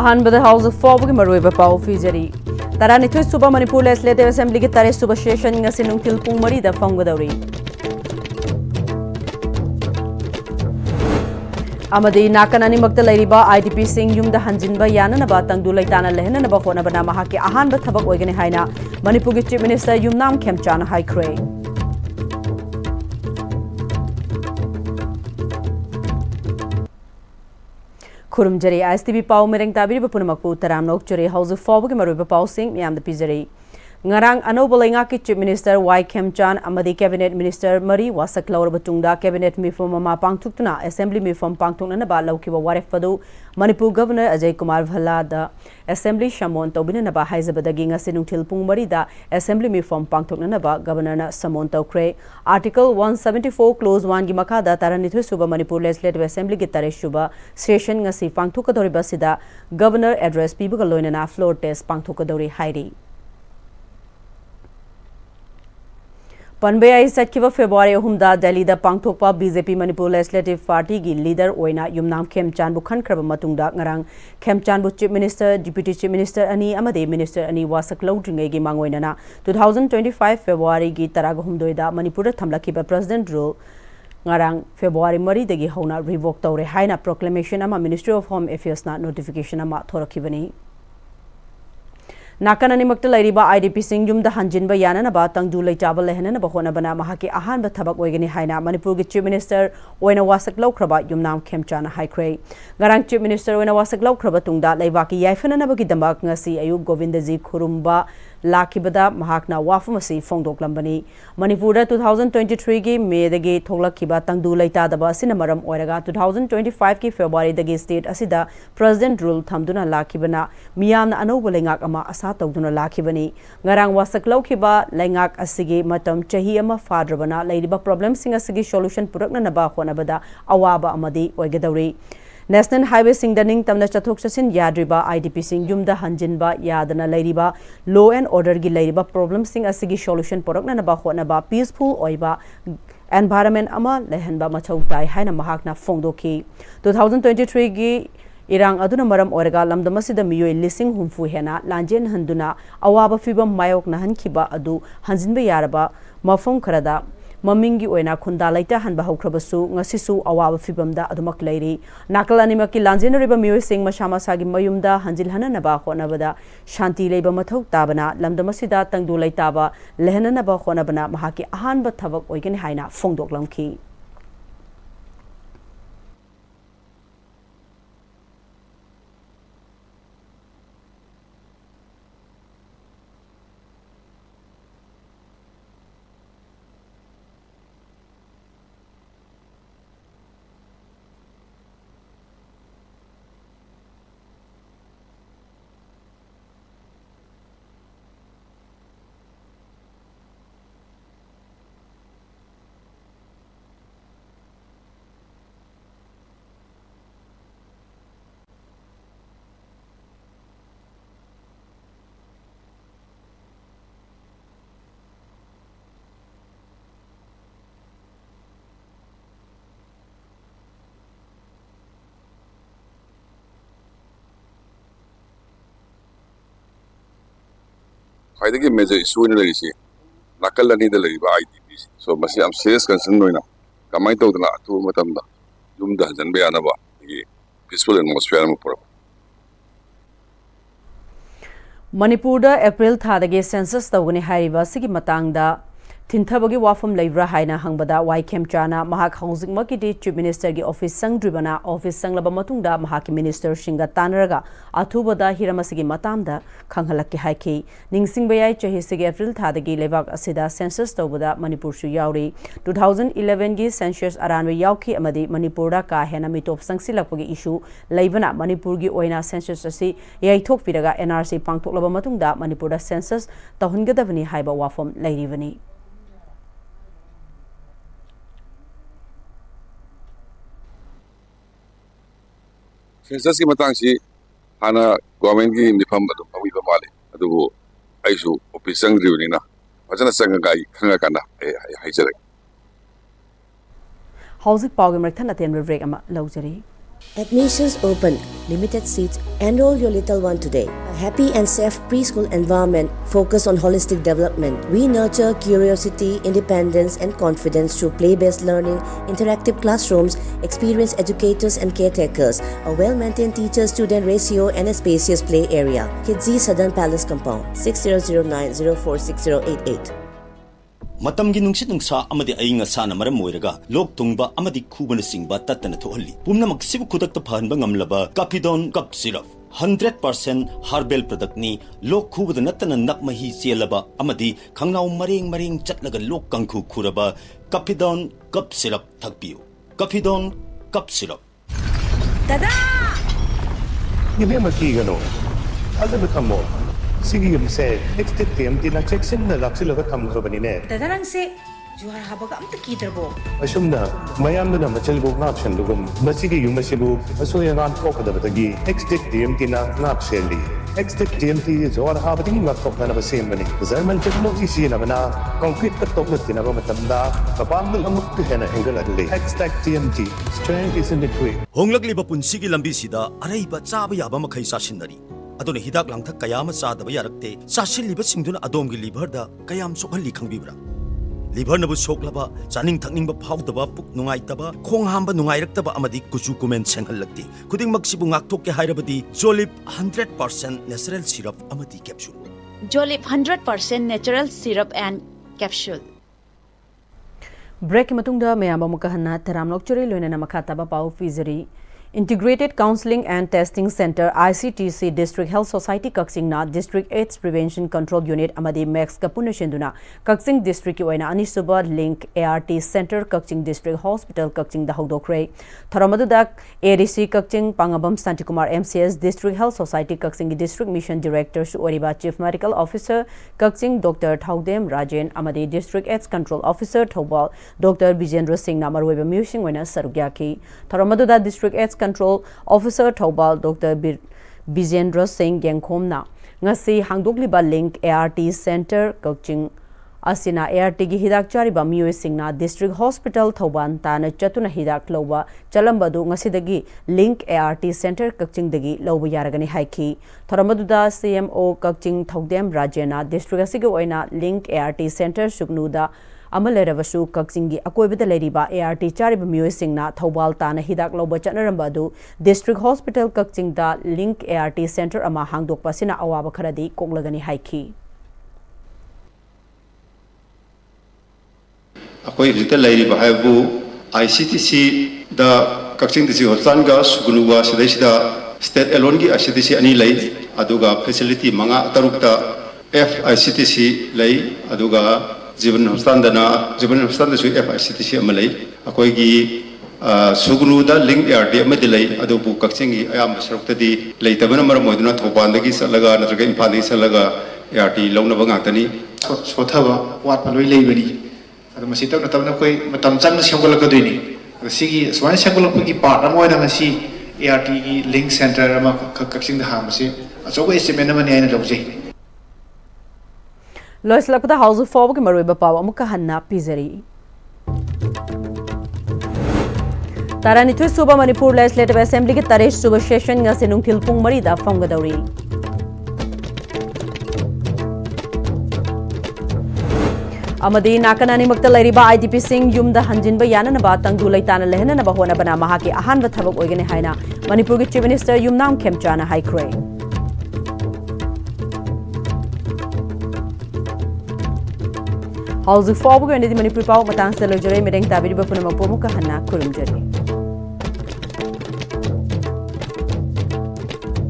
Ahanbada House of Fob Maruiba Pau Fijari. Taranithu Suba Manipur Legislative Assembly Tare Suba Session Sinung Tilpung Mari the Fongadori. Amadi Nakanani Makta Lariba, IDP Sing Yum the Hanjinba Yanaba Tang Dulaitana Lehana Bahonabana Mahaki Ahanba Tabak Wagani Haina, Manipur Chief Minister Yumnam Kemchan High Cray. Kurumjari Am-Istv Pau Mereng Tabiri Bapunamakpu Taram Nokjari House of Fob Maruiba Pau Sing Miam the Pizari. Ngarang Anobalinga Chief Minister Y. Kemchan Amadi Cabinet Minister Mari Wasaklaur Batungda Cabinet Mifum Mama Pangtukna Assembly Mifum Pangtukna Ba Laukiba Warefadu Manipur Governor Ajay Kumar Bhalla the Assembly Shamon Tobina Ba Haizabadagi Sinung Tilpung Mari the Assembly Mifum Pangtukna Ba Governor Samon Tokre Article 174 Clause 1 Gimakada Taranithu Suba Manipur Legislative Assembly Gitare Shuba Session Ngasi Pangtukadori Basida Governor Address Pibugaloina Floor Test Pangtukadori Hairi. Panbei Satkiva February Humda Delhi the Pangthokpa BJP Manipur Legislative Party gi leader Oina Yumnam Kemchan Bukhan Kraba Matungda Ngarang Kemchan bu Chief Minister Deputy Chief Minister Ani Amade Minister Ani Wasaklau Dringai gi Mangoinana 2025 February gi Taraga Humdoida Manipur Thamlakiba President rule Ngarang February Mari degi Hona revoke Tore Haina proclamation ama Ministry of Home Affairs na notification ama Thorakibani. Nakanani Makta Lariba IDP Sing Yum the Hanjinba Yanaba Tangdu Laitaba Lehana Bahonabana Mahaki Ahanba Tabak Wagani Haina Manipur Chief Minister Oina Wasak Laukraba Yumnam Kemchan High Cray. Garang Chief Minister Oina Wasak Laukraba Tungda Laibaki Yaifana Baki Damak Ngasi Ayub Govindaji Kurumba Lakibada Mahakna Wafumasi Fongdok Lambani. Manipura 2023 ki May dagi Thoklakiba Tangdu Laitadaba Sinamaram Oiraga 2025 ki February dagi State Asida President rule Thamduna Lakibana Miyamna Anobalingak Ama Tawduna Lakibani. Ngarang Wasak Laukiba Langak Asigi Matam Chahi Ama Fadrabana Ladiba Problem Sing Asigi Solution Purakna Naba Honabada Awaba Amadi Oigadori. National Highway Sing Daning Tamna Chathok Chasin Yadriba IDP Sing Yumda Hanjinba Yadana Ladiba Law and Order Gi Ladiba Problem Sing Asigi Solution Purakna Naba Honaba Peaceful Oiba Environment Ama Lehenba Machautai Haina Mahakna Fongdoki 2023 gi Irang aduna maram oraga lamdamasida miyoi lising humfu hena lanjen handuna awaba fibam mayok nahan kiba adu hanjinba yaraba mafum kharada mamingi oina khunda laita hanba haukrabasu ngasisu awaba fibamda adumak leiri nakalani maki lanjen riba miyoi sing mashama sagi mayumda hanjil hanana ba khonabada shanti leiba mathau tabana lamdamasida tangdu laitaba lehanana ba khonabana mahaki ahanba thabak oigani haina fongdok lamki Khwaidagi major issue ni lagisi nakal ani da lagiba IDP so masi am serious concern noina kamai tawdana atu matamda yumda janbe anaba gi peaceful atmosphere mu pura Manipur da April thadagi census tawgani hairiba sigi matangda Tinthabagi wafam laibra haina hangbada Y. Kemchana Mahak Housing Makiti Chief Minister gi Office Sangdribana Office Sanglaba Matungda Mahaki Minister Shinga Tanaraga Athubada Hiramasigi Matamda Kanghalaki Haiki Ningsing Bayai Chahisigi April Thadagi Levak Asida Census Tawbada Manipur Shu Yauri 2011 gi Census Aranwe Yauki Amadi Manipurda Ka Hena Mitop Sangsilakpagi issue Laibana Manipur gi Oina Census Asi Yaithok Piraga NRC Pangtoklaba Matungda Manipurda Census Tahungadavani Haiba Wafam Lairivani census ki matang si hana government ki mifam adu pawi pamale adu aisu office sangri ni na fajana sanga gai khanga kana ai jare Housing Pawgam Rectan Aten Revek Ama Logeri. Admissions open, limited seats. Enroll your little one today. A happy and safe preschool environment focused on holistic development. We nurture curiosity, independence, and confidence through play-based learning, interactive classrooms, experienced educators and caretakers, a well-maintained teacher-student ratio, and a spacious play area. Kidzi Southern Palace Compound, 6009046088. Matamgi nungsit nungsa amadi aying asana maram moiraga lok tungba amadi kubana singba tatana thohalli pumna maksibu kudakta phanba ngamlaba Kapidon cup syrup 100% herbal product ni lok khubada natana nakmahi chelaba amadi khangnau mareng chatlaga lok kangkhu khuraba Kapidon cup syrup thakpiu Kapidon cup syrup Dada Give him a key, Other become more. Sige yung say, next time, tinachek na laksila ka tamang ba ni ne? Dada lang si Juhar habaga am takidrabo. Asum na, mayam na machalbo ngapshan lugum. Masige yung masibu, aso yung ang koka da batagi. Next time, ngapsheli. Next time, Juhar habating ngapok na nabasim ba ni? Zaman technology siya na na, concrete ka top na tinaba matanda, kapamil ang muktihan na hinggal adli. TMT, strength is in the quick. Honglagli ba punsigi lambi sida aray ba tsaba yaba makai sasinari adone hidak langthak kayama sadaba yarakte sasil liba singduna adomgi liver da kayam sokhalli khangbibra liver nabu soklaba chaning thakning ba phawdaba puk nungai taba khong hamba nungai raktaba amadi kuchu kumen senghallakti kuding maksibu ngakthok ke hairabadi Jolip 100% natural syrup amadi capsule Jolip 100% natural syrup and capsule Break matungda mayamba mukahanna taramlok churi loina makata ba pau fizeri Integrated Counseling and Testing Center ICTC District Health Society Kaksing na District AIDS Prevention Control Unit amadi Max kapuna shinduna Kaksing District ki oina Am-Istv Link ART Center Kaksing District Hospital Kaksing da hawdokre tharamadu dak ADC Kaksing Pangabam Santikumar MCS District Health Society Kaksing District Mission Director su oriba Chief Medical Officer Kaksing Dr. Thaudem Rajen amadi District AIDS Control Officer Thobal Dr. Bijendra Singh na maruiba musing oina sarugya ki tharamadu da District AIDS Control Officer Thobal Dr. Bijendra Singh Gengkhomna ngasi hangdokliba Link ART Center Kaksing asina ART gi hidak chariba mioi singna District Hospital Thoban tana chatuna hidak loba chalambadu ngasidagi Link ART Center Kaksing dagi loba yaragani haiki thoramaduda CMO Kaksing Thaudem Rajena District asigi oina Link ART Center sugnuda Amalerabasu Kaksingi Akoibida Leriba ART Chariba Muisingna Thobal Tana Hidak Loba Chanarambadu District Hospital Kaksing da Link ART Center ama hangdok pasina awaba kharadi koglagani haiki Akoi hita Leriba haibu ICTC da Kaksing District Hospital ga sugunuwa sidai state alone gi ICTC ani lai aduga facility manga tarukta FICTC lai aduga Jiban Hospital su FICTC amalai akoi gi sugunu da Link ART amadilai adubu Kaksingi ayam sarukta di lai tabana maram moduna thobandagi salaga natraga imphali salaga ART launa bangatani sothaba wat paloi leibani adu masita na tabna koi matam chang sengol ka doini sigi swan sengol ko gi part amoy na masi ART gi Link Center ama Kaksing da hamasi aso ko estimate na mani aina lobje Lois Lakuta House of Fob Maruiba Pawa Mukahanna Pizeri Taranitwi Suba Manipur Legislative Assembly ke Taresh Suba Session nga sinung Tilpung Marida Fongadori Amadi Nakanani Makta Leriba IDP Singh Yumda Hanjinba Yana ba Tangdu Laitana Lehna na Bahona Bana Mahaki Ahanba Thabak Oigani Haina Manipur Chief Minister Yumnam Khemchana Haikre House of Fob and the Manipur Power Matang Salojare Medeng Tabiri Bapunama Pomuka Hana Kurumjari.